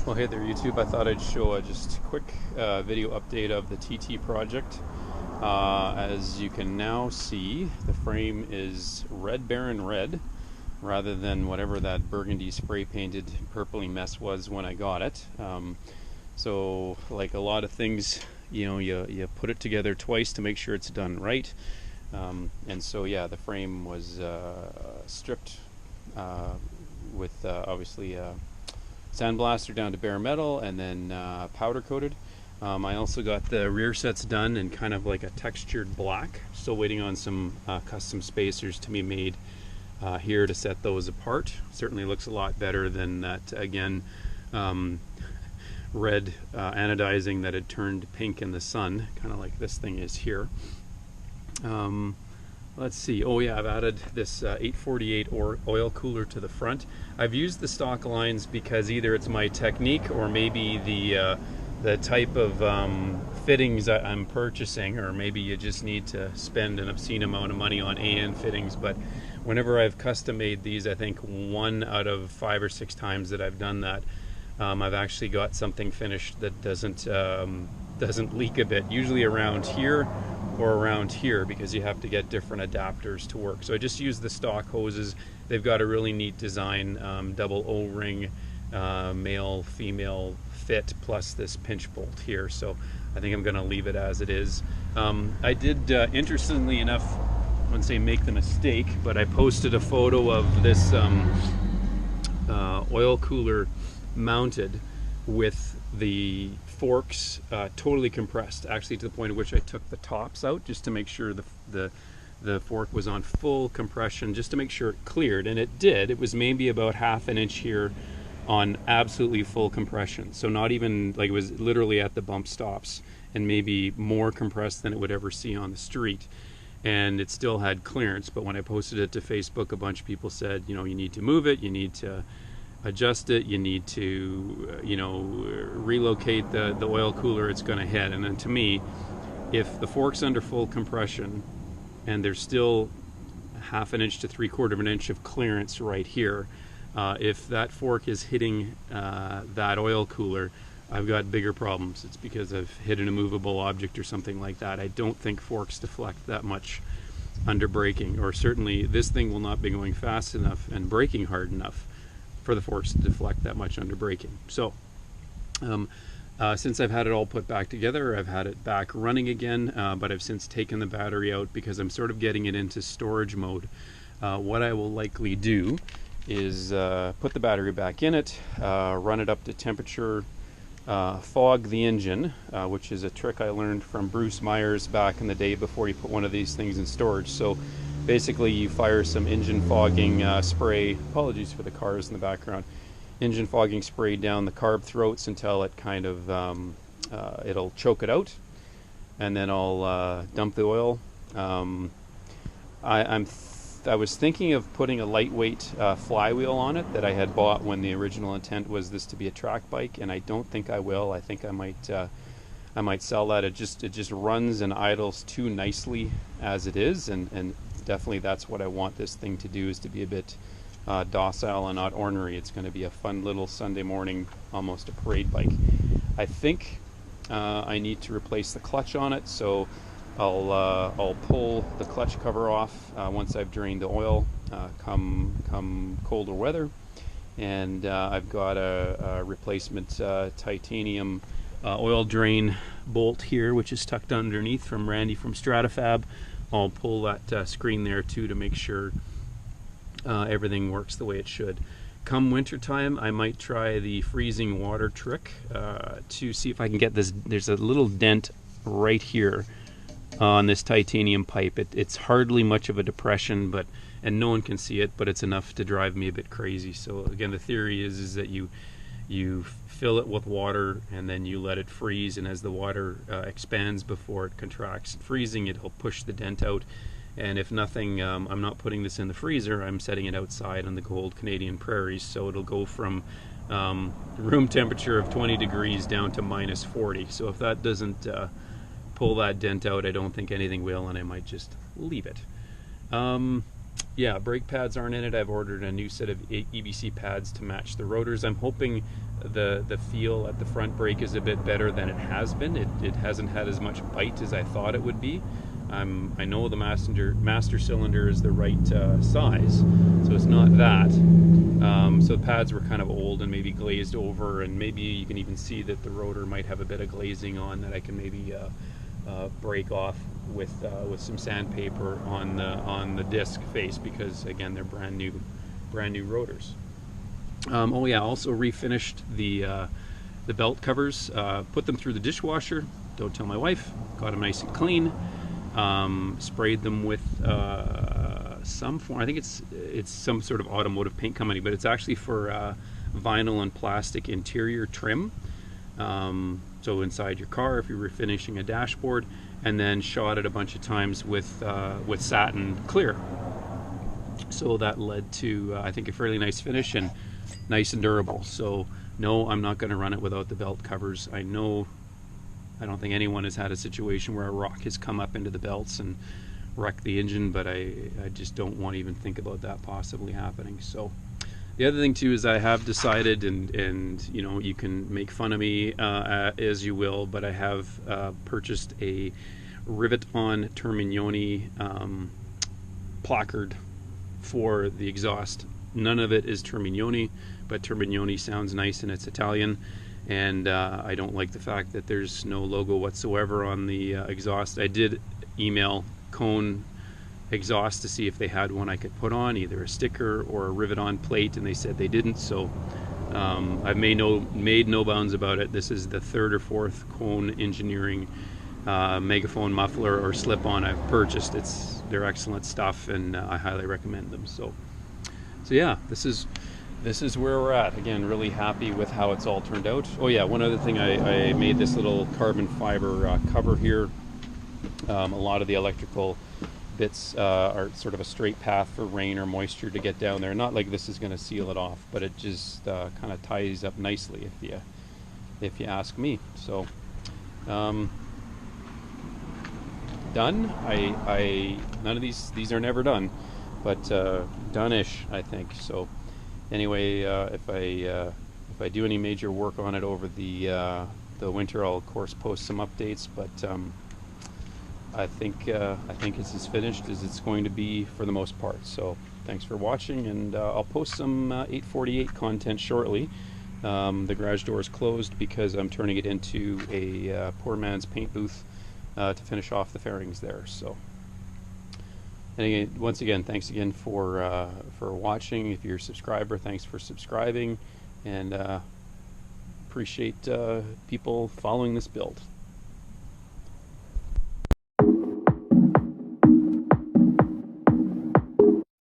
Well, hey there YouTube. I thought I'd show just a quick video update of the TT project. As you can now see, the frame is Red Baron red rather than whatever that burgundy spray painted purpley mess was when I got it. So like a lot of things, you put it together twice to make sure it's done right. And so yeah, the frame was stripped with obviously sandblaster down to bare metal and then powder coated. I also got the rear sets done in kind of like a textured black. Still waiting on some custom spacers to be made here to set those apart. Certainly looks a lot better than that, again, red anodizing that had turned pink in the sun, kind of like this thing is here. Let's see. Oh yeah, I've added this 848 oil cooler to the front. I've used the stock lines because either it's my technique or maybe the type of fittings that I'm purchasing, or maybe you just need to spend an obscene amount of money on AN fittings. But whenever I've custom made these, I think 1 out of 5 or 6 times that I've done that, I've actually got something finished that doesn't leak a bit. Usually around here or around here, because you have to get different adapters to work. So I just use the stock hoses. They've got a really neat design, double O-ring, male female fit, plus this pinch bolt here. So I think I'm going to leave it as it is. I did, interestingly enough, I wouldn't say make the mistake, but I posted a photo of this oil cooler mounted with the forks totally compressed, actually to the point at which I took the tops out just to make sure the fork was on full compression, just to make sure it cleared, and it did. It was maybe about ½ an inch here on absolutely full compression, so not even like, it was literally at the bump stops, and maybe more compressed than it would ever see on the street, and it still had clearance. But when I posted it to Facebook, a bunch of people said, you need to move it, you need to adjust it, you need to relocate the oil cooler it's going to hit. And then to me, if the fork's under full compression and there's still ½ an inch to ¾ of an inch of clearance right here, if that fork is hitting that oil cooler, I've got bigger problems. It's because I've hit an immovable object or something like that. I don't think forks deflect that much under braking, or certainly this thing will not be going fast enough and braking hard enough for the forks to deflect that much under braking. So since I've had it all put back together, I've had it back running again, but I've since taken the battery out because I'm sort of getting it into storage mode. What I will likely do is put the battery back in it, run it up to temperature, fog the engine, which is a trick I learned from Bruce Myers back in the day before you put one of these things in storage. So basically you fire some engine fogging spray, apologies for the cars in the background, engine fogging spray down the carb throats until it kind of, it'll choke it out, and then I'll dump the oil. I was thinking of putting a lightweight flywheel on it that I had bought when the original intent was this to be a track bike, and I don't think I will. I think I might sell that. It just runs and idles too nicely as it is, and definitely that's what I want this thing to do, is to be a bit docile and not ornery. It's going to be a fun little Sunday morning, almost a parade bike. I think I need to replace the clutch on it, so I'll pull the clutch cover off once I've drained the oil, come colder weather, and I've got a replacement titanium oil drain bolt here, which is tucked underneath from Randy from Stratifab. I'll pull that screen there too to make sure everything works the way it should. Come winter time, I might try the freezing water trick to see if I can get this. There's a little dent right here on this titanium pipe. It's hardly much of a depression, and no one can see it, but it's enough to drive me a bit crazy. So again, the theory is that you fill it with water and then you let it freeze, and as the water expands before it contracts, freezing, it'll push the dent out. And if nothing, I'm not putting this in the freezer, I'm setting it outside on the cold Canadian prairies, so it'll go from room temperature of 20 degrees down to -40. So if that doesn't pull that dent out, I don't think anything will, and I might just leave it. Yeah, brake pads aren't in it. I've ordered a new set of EBC pads to match the rotors. I'm hoping the feel at the front brake is a bit better than it has been. It hasn't had as much bite as I thought it would be. I know the master cylinder is the right size, so it's not that. So the pads were kind of old and maybe glazed over, and maybe you can even see that the rotor might have a bit of glazing on that I can maybe break off with some sandpaper on the disc face, because again they're brand new rotors. Oh yeah, also refinished the belt covers, put them through the dishwasher. Don't tell my wife. Got them nice and clean. Sprayed them with some form. I think it's some sort of automotive paint company, but it's actually for vinyl and plastic interior trim. So inside your car, if you're refinishing a dashboard, and then shot it a bunch of times with satin clear. So that led to I think a fairly nice finish and nice and durable. So no, I'm not going to run it without the belt covers. I don't think anyone has had a situation where a rock has come up into the belts and wrecked the engine, but I just don't want to even think about that possibly happening. So the other thing too is I have decided, and you know, you can make fun of me as you will, but I have purchased a rivet-on Termignoni placard for the exhaust. None of it is Termignoni, but Termignoni sounds nice and it's Italian, and I don't like the fact that there's no logo whatsoever on the exhaust. I did email Cone Exhaust to see if they had one I could put on, either a sticker or a rivet-on plate, and they said they didn't. So I've made no bounds about it. This is the third or fourth Cone Engineering megaphone muffler or slip-on I've purchased. They're excellent stuff, and I highly recommend them. So yeah, this is where we're at. Again, really happy with how it's all turned out. Oh yeah, one other thing, I made this little carbon fiber cover here. A lot of the electrical bits are sort of a straight path for rain or moisture to get down there. Not like this is going to seal it off, but it just kind of ties up nicely if you ask me. So done. None of these are never done, but done-ish, I think. So anyway, if I do any major work on it over the winter, I'll of course post some updates. But I think it's as finished as it's going to be for the most part. So thanks for watching, and I'll post some 848 content shortly. The garage door is closed because I'm turning it into a poor man's paint booth to finish off the fairings there. So, and again, once again, thanks again for watching. If you're a subscriber, thanks for subscribing, and appreciate people following this build.